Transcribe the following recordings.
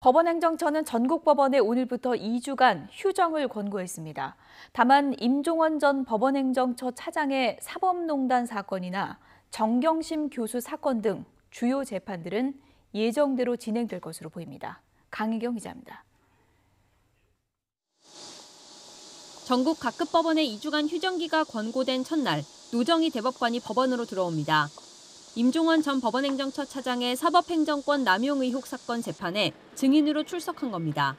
법원행정처는 전국 법원에 오늘부터 2주간 휴정을 권고했습니다. 다만 임종원 전 법원행정처 차장의 사법농단 사건이나 정경심 교수 사건 등 주요 재판들은 예정대로 진행될 것으로 보입니다. 강희경 기자입니다. 전국 각급 법원의 2주간 휴정기가 권고된 첫날, 노정희 대법관이 법원으로 들어옵니다. 임종원 전 법원행정처 차장의 사법행정권 남용 의혹 사건 재판에 증인으로 출석한 겁니다.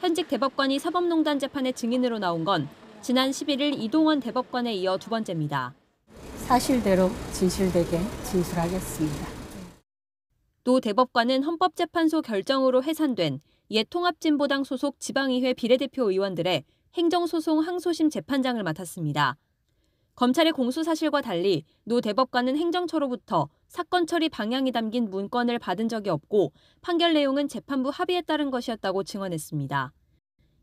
현직 대법관이 사법농단 재판에 증인으로 나온 건 지난 11일 이동원 대법관에 이어 두 번째입니다. 사실대로 진실되게 진술하겠습니다. 노 대법관은 헌법재판소 결정으로 해산된 옛 통합진보당 소속 지방의회 비례대표 의원들의 행정소송 항소심 재판장을 맡았습니다. 검찰의 공소 사실과 달리 노 대법관은 행정처로부터 사건 처리 방향이 담긴 문건을 받은 적이 없고 판결 내용은 재판부 합의에 따른 것이었다고 증언했습니다.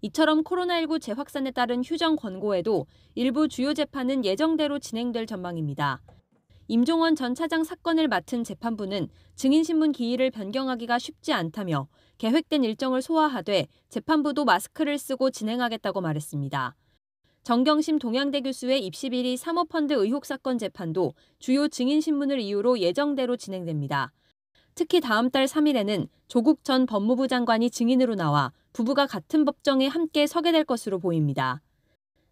이처럼 코로나19 재확산에 따른 휴정 권고에도 일부 주요 재판은 예정대로 진행될 전망입니다. 임종원 전 차장 사건을 맡은 재판부는 증인신문 기일을 변경하기가 쉽지 않다며 계획된 일정을 소화하되 재판부도 마스크를 쓰고 진행하겠다고 말했습니다. 정경심 동양대 교수의 입시비리 사모펀드 의혹 사건 재판도 주요 증인신문을 이유로 예정대로 진행됩니다. 특히 다음 달 3일에는 조국 전 법무부 장관이 증인으로 나와 부부가 같은 법정에 함께 서게 될 것으로 보입니다.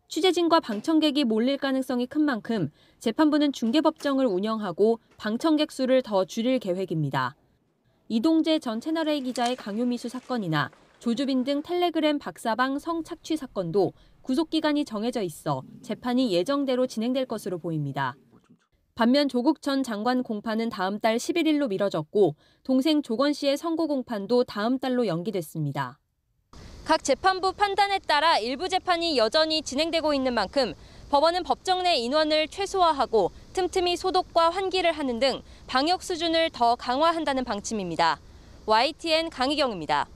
취재진과 방청객이 몰릴 가능성이 큰 만큼 재판부는 중계법정을 운영하고 방청객 수를 더 줄일 계획입니다. 이동재 전 채널A 기자의 강요미수 사건이나 조주빈 등 텔레그램 박사방 성착취 사건도 구속기간이 정해져 있어 재판이 예정대로 진행될 것으로 보입니다. 반면 조국 전 장관 공판은 다음 달 11일로 미뤄졌고 동생 조건 씨의 선고 공판도 다음 달로 연기됐습니다. 각 재판부 판단에 따라 일부 재판이 여전히 진행되고 있는 만큼 법원은 법정 내 인원을 최소화하고 틈틈이 소독과 환기를 하는 등 방역 수준을 더 강화한다는 방침입니다. YTN 강희경입니다.